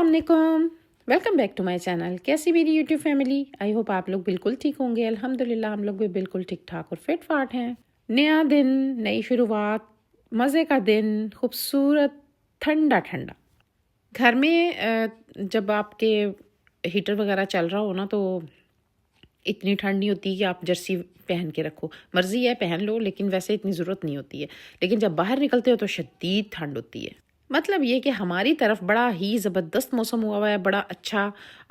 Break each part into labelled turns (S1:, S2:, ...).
S1: अस्सलामुअलैकुम, welcome back to my channel. कैसी मेरी यूट्यूब फैमिली? आई होप आप लोग बिल्कुल ठीक होंगे। अल्हम्दुलिल्लाह हम लोग भी बिल्कुल ठीक ठाक और फिट फाट हैं। नया दिन, नई शुरुआत, मज़े का दिन, खूबसूरत ठंडा ठंडा। घर में जब आपके हीटर वगैरह चल रहा हो ना तो इतनी ठंड नहीं होती कि आप जर्सी पहन के रखो। मर्ज़ी है पहन लो, लेकिन वैसे इतनी ज़रूरत नहीं होती है। लेकिन जब बाहर निकलते हो तो शदीद ठंड होती है। मतलब ये कि हमारी तरफ बड़ा ही ज़बरदस्त मौसम हुआ हुआ है, बड़ा अच्छा।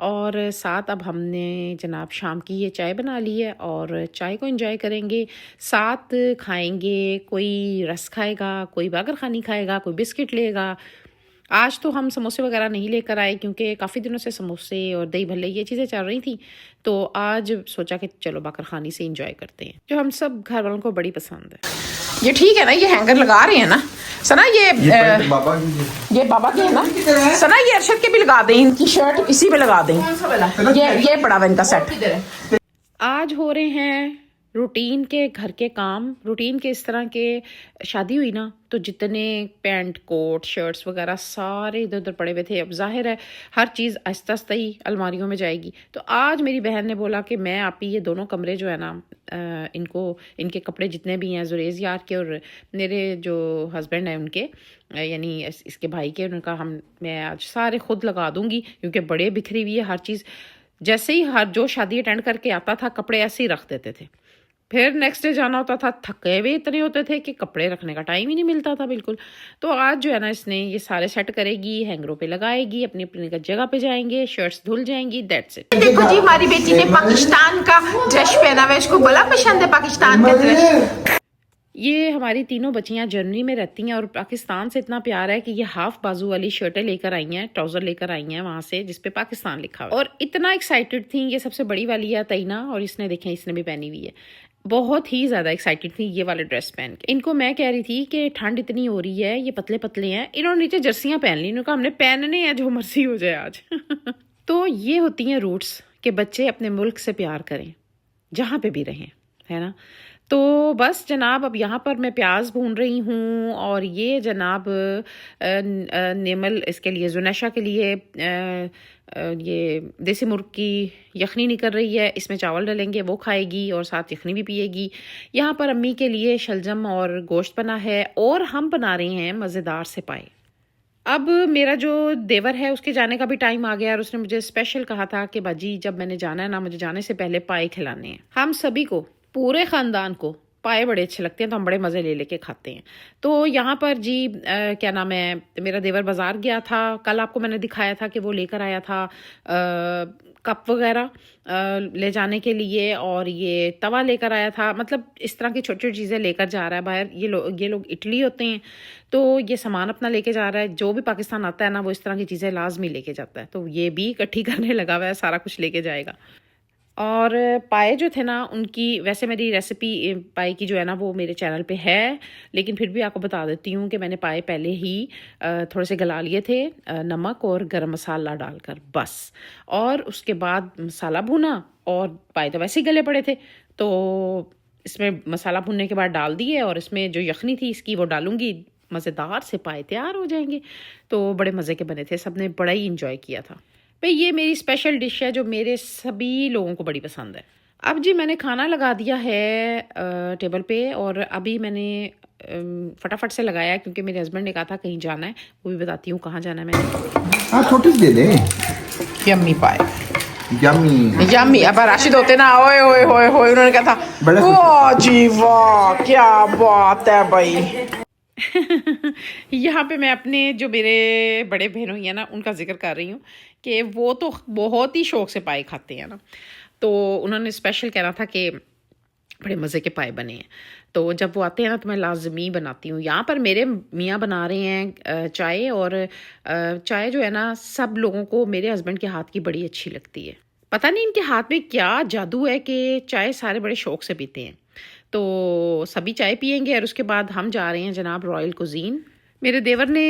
S1: और साथ अब हमने जनाब शाम की ये चाय बना ली है और चाय को एंजॉय करेंगे। साथ खाएंगे, कोई रस खाएगा, कोई बागर खानी खाएगा, कोई बिस्किट लेगा। आज तो हम समोसे वगैरह नहीं लेकर आए क्योंकि काफ़ी दिनों से समोसे और दही भल्ले ये चीज़ें चल रही थी। तो आज सोचा कि चलो बाकर खानी से एंजॉय करते हैं, जो हम सब घर वालों को बड़ी पसंद है। ये ठीक है ना, ये हैंगर लगा रहे हैं ना सना? ये बाबा के है ना सना? ये अरशद के भी लगा दें, इनकी शर्ट इसी पे लगा दें। ये पड़ा हुआ इनका सेट। आज हो रहे हैं रूटीन के घर के काम। रूटीन के इस तरह के, शादी हुई ना तो जितने पैंट कोट शर्ट्स वगैरह सारे इधर उधर पड़े हुए थे। अब जाहिर है हर चीज़ आहिस्ता आहिस्ता ही अलमारियों में जाएगी। तो आज मेरी बहन ने बोला कि मैं आप ही ये दोनों कमरे जो है ना, इनको इनके कपड़े जितने भी हैं जुरेज यार के और मेरे जो हस्बैंड हैं उनके, यानी इसके भाई के, उनका मैं आज सारे खुद लगा दूंगी क्योंकि बड़े बिखरी हुई है हर चीज़। जैसे ही हर जो शादी अटेंड करके आता था कपड़े ऐसे ही रख देते थे। फिर नेक्स्ट डे जाना होता था, थके हुए इतने होते थे कि कपड़े रखने का टाइम ही नहीं मिलता था बिल्कुल। तो आज जो है ना इसने ये सारे सेट करेगी, हैंगरों पे लगाएगी, अपनी अपनी जगह पे जाएंगे, शर्ट्स धुल जाएंगी, दैट्स इट। देखो जी हमारी बेटी ने पाकिस्तान का ड्रेस पहना हुआ है, इसको बड़ा पसंद है पाकिस्तान का ड्रेस। ये हमारी तीनों बच्चियां जर्मनी में रहती हैं और पाकिस्तान से इतना प्यार है कि ये हाफ बाजू वाली शर्टें लेकर आई हैं, ट्राउजर लेकर आई हैं वहां से जिसपे पाकिस्तान लिखा हुआ है। और इतना एक्साइटेड थी। ये सबसे बड़ी वाली है तईना, और इसने देखें इसने भी पहनी हुई है। बहुत ही ज़्यादा एक्साइटेड थी ये वाले ड्रेस पहन के। इनको मैं कह रही थी कि ठंड इतनी हो रही है, ये पतले पतले हैं, इन्होंने नीचे जर्सियां पहन ली। इन्होंने कहा हमने पहनने हैं, जो मर्जी हो जाए आज। तो ये होती हैं रूट्स कि बच्चे अपने मुल्क से प्यार करें जहाँ पे भी रहें, है ना। तो बस जनाब अब यहाँ पर मैं प्याज भून रही हूँ और ये जनाब नेमल इसके लिए, जुनैशा के लिए ये देसी मुर्ग की यखनी निकल रही है। इसमें चावल डालेंगे, वो खाएगी और साथ यखनी भी पिएगी। यहाँ पर अम्मी के लिए शलजम और गोश्त बना है और हम बना रहे हैं मज़ेदार से पाए। अब मेरा जो देवर है उसके जाने का भी टाइम आ गया और उसने मुझे स्पेशल कहा था कि बाजी जब मैंने जाना है ना, मुझे जाने से पहले पाए खिलाने हैं। हम सभी को, पूरे ख़ानदान को पाए बड़े अच्छे लगते हैं तो हम बड़े मज़े ले लेके खाते हैं। तो यहाँ पर जी क्या नाम है, मेरा देवर बाज़ार गया था। कल आपको मैंने दिखाया था कि वो लेकर आया था कप वगैरह ले जाने के लिए, और ये तवा लेकर आया था। मतलब इस तरह की छोटी छोटी चीज़ें लेकर जा रहा है बाहर। ये लोग इटली होते हैं तो ये सामान अपना लेके जा रहा है। जो भी पाकिस्तान आता है ना वो इस तरह की चीज़ें लाजमी लेके जाता है। तो ये भी इकट्ठी करने लगा हुआ है, सारा कुछ लेके जाएगा। और पाए जो थे ना उनकी, वैसे मेरी रेसिपी पाए की जो है ना वो मेरे चैनल पे है, लेकिन फिर भी आपको बता देती हूँ कि मैंने पाए पहले ही थोड़े से गला लिए थे नमक और गरम मसाला डालकर बस। और उसके बाद मसाला भुना और पाए तो वैसे ही गले पड़े थे, तो इसमें मसाला भुनने के बाद डाल दिए और इसमें जो यखनी थी इसकी वो डालूंगी। मज़ेदार से पाए तैयार हो जाएंगे। तो बड़े मज़े के बने थे, सबने बड़ा ही इंजॉय किया था। भाई ये मेरी स्पेशल डिश है जो मेरे सभी लोगों को बड़ी पसंद है। अब जी मैंने खाना लगा दिया है टेबल पे, और अभी मैंने फटाफट से लगाया क्योंकि मेरे हस्बैंड ने कहा था कहीं जाना है। वो भी बताती हूँ कहाँ जाना है मैंने।
S2: हाँ छोटी सी दे दे।
S1: यम्मी पाए,
S2: यम्मी
S1: यम्मी। अब राशिद होते ना, ओए ओए ओए ओए, उन्होंने कहा था वाह जी वाह क्या बात है भाई। यहाँ पे मैं अपने जो मेरे बड़े बहन हुई है ना उनका जिक्र कर रही हूँ कि वो तो बहुत ही शौक से पाए खाते हैं ना। तो उन्होंने स्पेशल कहना था कि बड़े मज़े के पाए बने हैं। तो जब वो आते हैं ना तो मैं लाजमी बनाती हूँ। यहाँ पर मेरे मियाँ बना रहे हैं चाय, और चाय जो है ना सब लोगों को मेरे हस्बैंड के हाथ की बड़ी अच्छी लगती है। पता नहीं इनके हाथ में क्या जादू है कि चाय सारे बड़े शौक से पीते हैं। तो सभी चाय पियेंगे और उसके बाद हम जा रहे हैं जनाब रॉयल कुजीन। मेरे देवर ने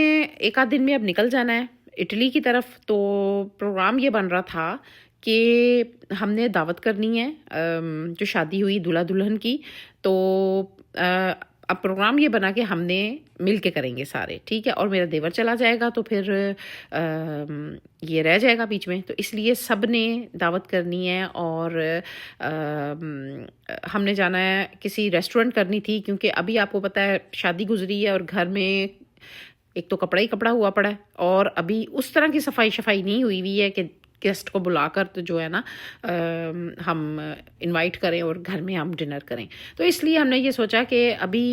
S1: एक आध दिन में अब निकल जाना है इटली की तरफ। तो प्रोग्राम ये बन रहा था कि हमने दावत करनी है जो शादी हुई दूल्हा दुल्हन की। तो अब प्रोग्राम ये बना कि हमने मिल के करेंगे सारे, ठीक है। और मेरा देवर चला जाएगा तो फिर ये रह जाएगा बीच में, तो इसलिए सब ने दावत करनी है। और हमने जाना है किसी रेस्टोरेंट करनी थी, क्योंकि अभी आपको पता है शादी गुजरी है और घर में एक तो कपड़ा ही कपड़ा हुआ पड़ा है, और अभी उस तरह की सफाई नहीं हुई हुई है कि गेस्ट को बुलाकर तो जो है ना हम इनवाइट करें और घर में हम डिनर करें। तो इसलिए हमने ये सोचा कि अभी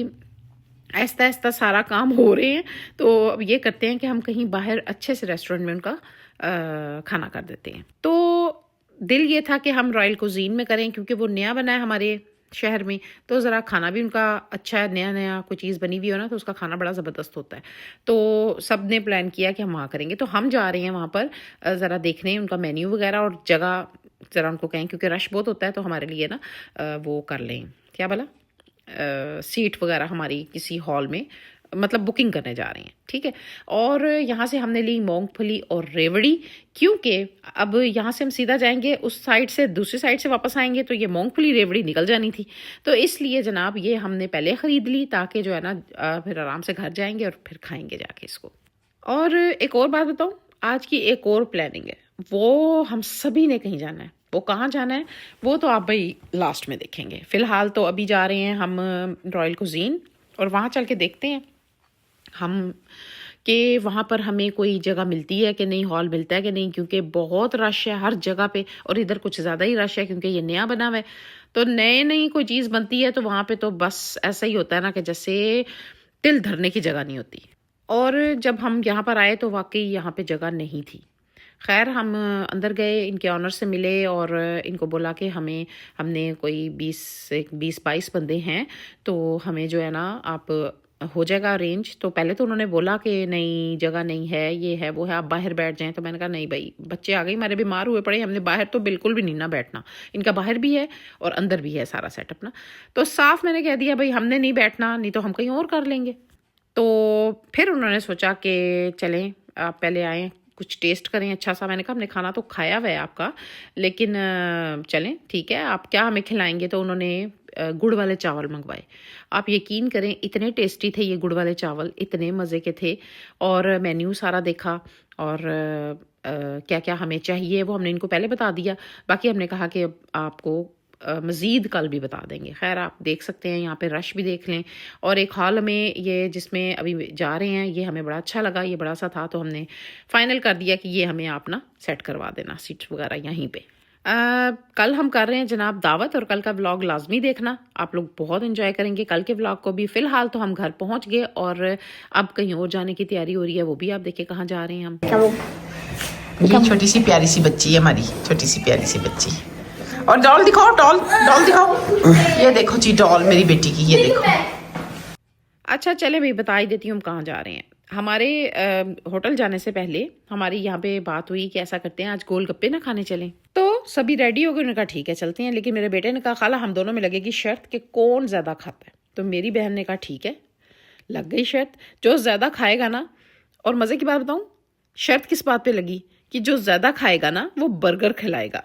S1: आहिस्ता आहिस्ता सारा काम हो रहे हैं, तो अब ये करते हैं कि हम कहीं बाहर अच्छे से रेस्टोरेंट में उनका खाना कर देते हैं। तो दिल ये था कि हम रॉयल कुजीन में करें, क्योंकि वो नया बना है हमारे शहर में, तो ज़रा खाना भी उनका अच्छा है, नया नया कोई चीज़ बनी हुई हो ना तो उसका खाना बड़ा ज़बरदस्त होता है। तो सब ने प्लान किया कि हम वहाँ करेंगे, तो हम जा रहे हैं वहाँ पर ज़रा देखने उनका मेन्यू वगैरह और जगह ज़रा उनको कहें, क्योंकि रश बहुत होता है, तो हमारे लिए ना वो कर लें, क्या बोला, सीट वगैरह हमारी किसी हॉल में मतलब बुकिंग करने जा रहे हैं, ठीक है। और यहाँ से हमने ली मूंगफली और रेवड़ी, क्योंकि अब यहाँ से हम सीधा जाएंगे उस साइड से, दूसरी साइड से वापस आएंगे तो ये मूंगफली रेवड़ी निकल जानी थी। तो इसलिए जनाब ये हमने पहले ख़रीद ली, ताकि जो है ना फिर आराम से घर जाएंगे और फिर खाएंगे जाके इसको। और एक और बात बताऊँ, आज की एक और प्लानिंग है, वो हम सभी ने कहीं जाना है। वो कहाँ जाना है वो तो आप भाई लास्ट में देखेंगे। फ़िलहाल तो अभी जा रहे हैं हम रॉयल कुजीन, और वहाँ चल के देखते हैं हम कि वहाँ पर हमें कोई जगह मिलती है कि नहीं, हॉल मिलता है कि नहीं, क्योंकि बहुत रश है हर जगह पे, और इधर कुछ ज़्यादा ही रश है क्योंकि ये नया बना हुआ है। तो नई कोई चीज़ बनती है तो वहाँ पे तो बस ऐसा ही होता है ना कि जैसे तिल धरने की जगह नहीं होती। और जब हम यहाँ पर आए तो वाकई यहाँ पे जगह नहीं थी। खैर हम अंदर गए, इनके ऑनर से मिले और इनको बोला कि हमने कोई 20-22 बंदे हैं, तो हमें जो है ना आप हो जाएगा अरेंज। तो पहले तो उन्होंने बोला कि नहीं जगह नहीं है, ये है वो है, आप बाहर बैठ जाएं। तो मैंने कहा नहीं भाई, बच्चे आ गए हमारे बीमार हुए पड़े, हमने बाहर तो बिल्कुल भी नहीं ना बैठना, इनका बाहर भी है और अंदर भी है सारा सेटअप ना। तो साफ मैंने कह दिया भाई हमने नहीं बैठना, नहीं तो हम कहीं और कर लेंगे। तो फिर उन्होंने सोचा कि चलें आप पहले आएँ, कुछ टेस्ट करें अच्छा सा। मैंने कहा हमने खाना तो खाया हुआ है आपका, लेकिन चलें ठीक है, आप क्या हमें खिलाएंगे। तो उन्होंने गुड़ वाले चावल मंगवाए। आप यकीन करें इतने टेस्टी थे ये गुड़ वाले चावल, इतने मज़े के थे। और मेन्यू सारा देखा और क्या क्या हमें चाहिए वो हमने इनको पहले बता दिया। बाकी हमने कहा कि आपको मज़ीद कल भी बता देंगे। खैर आप देख सकते हैं यहाँ पे रश भी देख लें। और एक हॉल में ये जिसमें अभी जा रहे हैं ये हमें बड़ा अच्छा लगा, ये बड़ा सा था, तो हमने फ़ाइनल कर दिया कि ये हमें आप ना सेट करवा देना सीट्स वगैरह यहीं पे। कल हम कर रहे हैं जनाब दावत, और कल का व्लॉग लाजमी देखना, आप लोग बहुत एंजॉय करेंगे कल के व्लॉग को भी। फ़िलहाल तो हम घर पहुँच गए और अब कहीं और जाने की तैयारी हो रही है, वो भी आप देखिए कहाँ जा रहे हैं हम।
S3: ये छोटी सी प्यारी सी बच्ची है हमारी, छोटी सी प्यारी सी बच्ची। और डॉल दिखाओ, डॉल दिखाओ, ये देखो जी डॉल मेरी बेटी की, ये देखो।
S1: अच्छा चले भाई बता ही देती हूँ हम कहाँ जा रहे हैं। हमारे होटल जाने से पहले हमारी यहाँ पे बात हुई कि ऐसा करते हैं आज गोलगप्पे ना खाने चलें। तो सभी रेडी हो गए, उन्होंने कहा ठीक है चलते हैं। लेकिन मेरे बेटे ने कहा खाला हम दोनों में लगेगी शर्त कि कौन ज़्यादा खाता है। तो मेरी बहन ने कहा ठीक है, लग गई शर्त, जो ज़्यादा खाएगा ना। और मज़े की बात बताऊँ, शर्त किस बात पे लगी कि जो ज़्यादा खाएगा ना वो बर्गर खिलाएगा।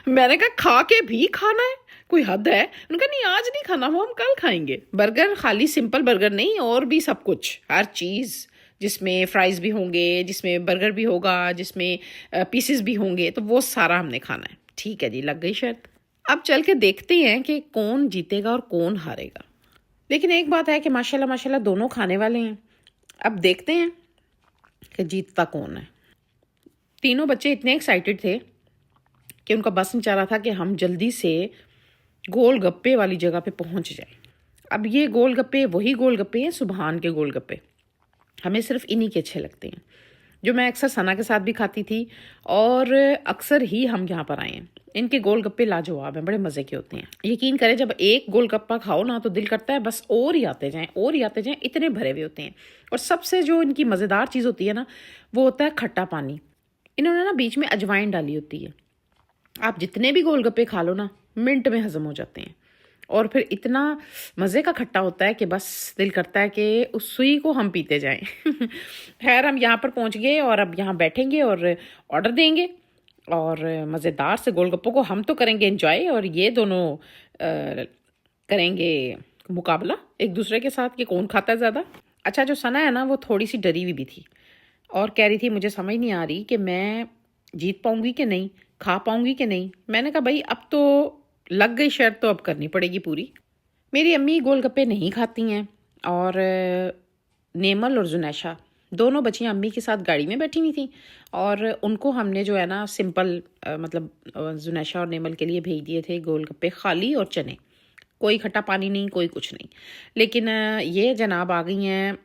S1: मैंने कहा खा के भी खाना है, कोई हद है। उनका नहीं आज नहीं खाना, वो हम कल खाएंगे। बर्गर खाली सिंपल बर्गर नहीं, और भी सब कुछ, हर चीज़ जिसमें फ्राइज़ भी होंगे, जिसमें बर्गर भी होगा, जिसमें पीसेस भी होंगे, तो वो सारा हमने खाना है। ठीक है जी, लग गई शर्त। अब चल के देखते हैं कि कौन जीतेगा और कौन हारेगा। लेकिन एक बात है कि माशाल्लाह माशाल्लाह दोनों खाने वाले हैं। अब देखते हैं कि जीतता कौन है। तीनों बच्चे इतने एक्साइटेड थे कि उनका बस नहीं चाह रहा था कि हम जल्दी से गोलगप्पे वाली जगह पे पहुंच जाएं। अब ये गोलगप्पे वही गोलगप्पे हैं सुबहान के गोलगप्पे, हमें सिर्फ इन्हीं के अच्छे लगते हैं, जो मैं अक्सर सना के साथ भी खाती थी और अक्सर ही हम यहाँ पर आए हैं। इनके गोलगप्पे लाजवाब हैं, बड़े मज़े के होते हैं। यकीन करें जब एक गोलगप्पा खाओ ना तो दिल करता है बस और ही आते जाएं, और ही आते जाएं, इतने भरे हुए होते हैं। और सबसे जो इनकी मज़ेदार चीज़ होती है ना वो होता है खट्टा पानी। इन्होंने ना बीच में अजवाइन डाली होती है। आप जितने भी गोलगप्पे खा लो ना मिनट में हजम हो जाते हैं, और फिर इतना मज़े का खट्टा होता है कि बस दिल करता है कि उस सुई को हम पीते जाएं। खैर हम यहाँ पर पहुँच गए और अब यहाँ बैठेंगे और ऑर्डर देंगे, और मज़ेदार से गोलगप्पों को हम तो करेंगे एंजॉय, और ये दोनों करेंगे मुकाबला एक दूसरे के साथ कि कौन खाता है ज़्यादा। अच्छा, जो सना है ना वो थोड़ी सी डरी हुई भी थी और कह रही थी मुझे समझ नहीं आ रही कि मैं जीत पाऊंगी कि नहीं, खा पाऊंगी कि नहीं। मैंने कहा भाई अब तो लग गई शर्त तो अब करनी पड़ेगी पूरी। मेरी अम्मी गोलगप्पे नहीं खाती हैं और नेमल और जुनैशा दोनों बच्चियां अम्मी के साथ गाड़ी में बैठी हुई थी और उनको हमने जो है ना सिंपल मतलब जुनैशा और नेमल के लिए भेज दिए थे गोलगप्पे खाली और चने, कोई खट्टा पानी नहीं, कोई कुछ नहीं। लेकिन ये जनाब आ गई हैं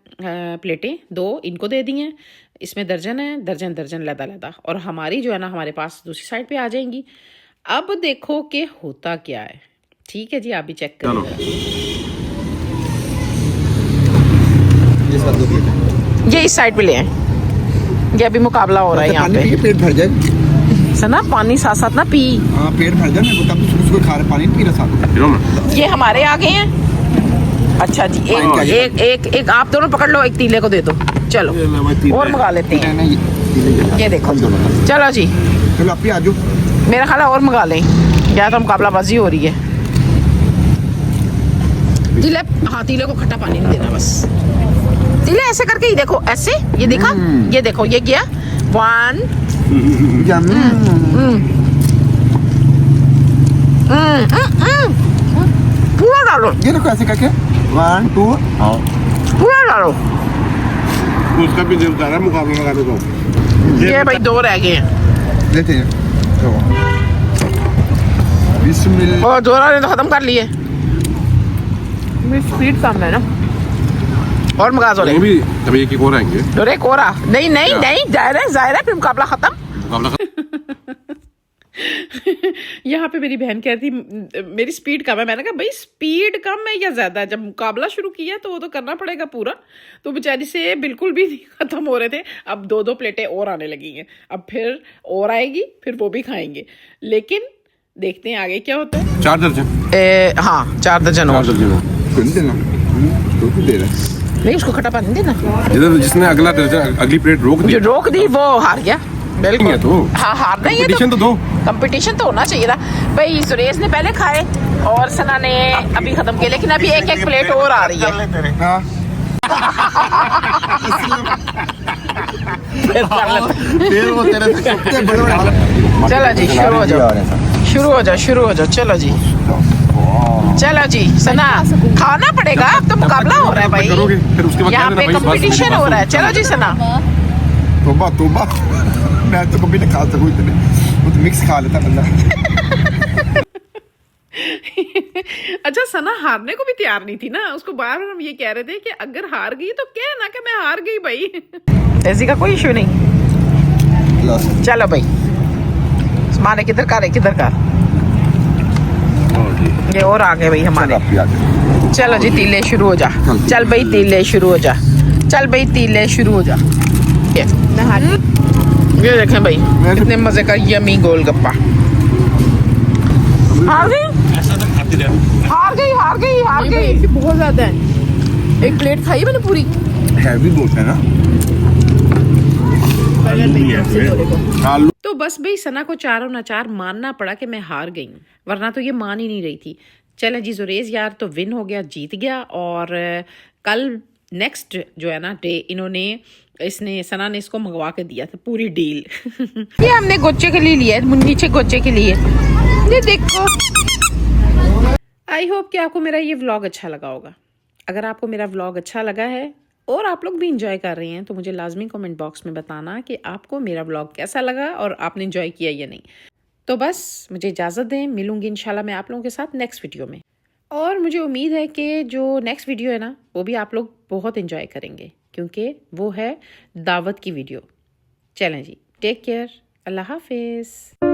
S1: प्लेटें, 2 इनको दे दी हैं, इसमें दर्जन है, दर्जन दर्जन लदा लदा, और हमारी जो है ना हमारे पास दूसरी साइड पे आ जाएंगी। अब देखो कि होता क्या है। ठीक है जी, आप भी चेक करो। ये इस साइड पे ले आए, ये अभी मुकाबला हो रहा है यहाँ पे।
S2: पेट भर जाए
S1: सना पानी साथ साथ ना पी।
S2: हाँ पेट भर जाए, मैं तब उसको खा रहा, पानी पी रहा साथ।
S3: ये हमारे आ गए हैं। अच्छा जी, एक एक एक आप दोनों पकड़ लो, एक तीले को दे दो। चलो और मंगा लेते हैं। ये देखो, चलो जी,
S2: चलो आप ही आ जाओ।
S3: मेरा ख्याल है और मंगा लें, या तो मुकाबलाबाजी हो रही है। तीले, हाँ तीले को खट्टा पानी नहीं देना बस। तीले ऐसे करके ही देखो, ऐसे, ये देखा, ये देखो, ये गया 1 पूरा डालो।
S2: ये देखो ऐसे करके 1 2
S3: पूरा डालो।
S4: उसका भी दिल कर रहा है मुकाबला लगाने को।
S3: ये भाई 2 रह गए हैं।
S2: लेते हैं। बिस्मिल्लाह।
S3: और 2 ने तो खत्म कर लिए। मेरी स्पीड कम है ना। और मगा दो।
S4: नहीं भी तब एक और आएंगे।
S3: डोरे कोरा नहीं नहीं नहीं, जायरा फिर मुकाबला खत्म।
S1: यहाँ पे मेरी बहन कहती मेरी स्पीड कम है। मैंने कहा भाई स्पीड कम है या ज्यादा, जब मुकाबला शुरू किया तो वो तो करना पड़ेगा पूरा। तो बेचारी से बिल्कुल भी नहीं खत्म हो रहे थे। अब 2 प्लेटें और आने लगी हैं, अब फिर और आएगी, फिर वो भी खाएंगे। लेकिन देखते हैं आगे क्या होता है।
S4: 4 दर्जन।
S3: हाँ 4 दर्जन और।
S4: 4 दर्जन
S2: देना तो दे रहा
S3: नहीं, उसको खट्टा पानी देना।
S4: जिसने अगला दर्जन अगली प्लेट रोक दी,
S3: जो रोक दी वो हार गया। बिल्कुल
S4: तो
S3: हाँ, हारना ही है।
S4: कंपटीशन तो दो,
S3: कंपटीशन तो होना चाहिए था भाई। सुरेश ने पहले खाए और सना ने अभी खत्म किए, लेकिन अभी एक प्लेट और आ रही है।
S2: हाँ फिर वो तेरे से सबसे बड़े।
S3: चलो जी, शुरू हो जाओ। चलो जी, चलो जी। सना खाना पड़ेगा, अब तो मुकाबला हो रहा है भाई,
S4: करोगे फिर उसके बाद
S3: यहाँ पे कंपटीशन हो रहा है। चलो जी सना।
S2: तोबा मैं तो कभी नहीं खा सकूं इतने, वो तो मिक्स खा लेता बंदा।
S1: अच्छा, सना हारने को भी तैयार नहीं थी ना। उसको बार बार हम ये कह रहे थे कि अगर हार गई तो क्या ना कि मैं हार गई भाई।
S3: ऐसी का कोई इशू नहीं। चलो भाई, माने किधर का ये और आ गए भाई हमारे। चलो जी, तीले शुरू हो जा। चल भाई तीले शुरू हो जा। ये देखें भाई कितने मजे का यमी गोलगप्पा। हार गई बहुत ज्यादा है। एक प्लेट खाई मैंने पूरी।
S2: हैवी बहुत है ना।
S1: तो बस भाई सना को चारों नाचार मानना पड़ा कि मैं हार गई हूँ, वरना तो ये मान ही नहीं रही थी। चले जी, जुरेज यार तो विन हो गया, जीत गया। और कल नेक्स्ट जो है ना डे इसने सना ने इसको मंगवा के दिया था पूरी डील।
S3: ये हमने गोचे के लिए लिया है, नीचे गोचे के लिए। ये देखो।
S1: आई होप कि आपको मेरा ये व्लॉग अच्छा लगा होगा। अगर आपको मेरा व्लॉग अच्छा लगा है और आप लोग भी इंजॉय कर रहे हैं तो मुझे लाजमी कमेंट बॉक्स में बताना कि आपको मेरा व्लॉग कैसा लगा और आपने इंजॉय किया या नहीं। तो बस मुझे इजाज़त दें, मिलूंगी इंशाल्लाह मैं आप लोगों के साथ नेक्स्ट वीडियो में। और मुझे उम्मीद है कि जो नेक्स्ट वीडियो है ना वो भी आप लोग बहुत इंजॉय करेंगे, क्योंकि वो है दावत की वीडियो। चलें जी, टेक केयर, अल्लाह हाफिज़।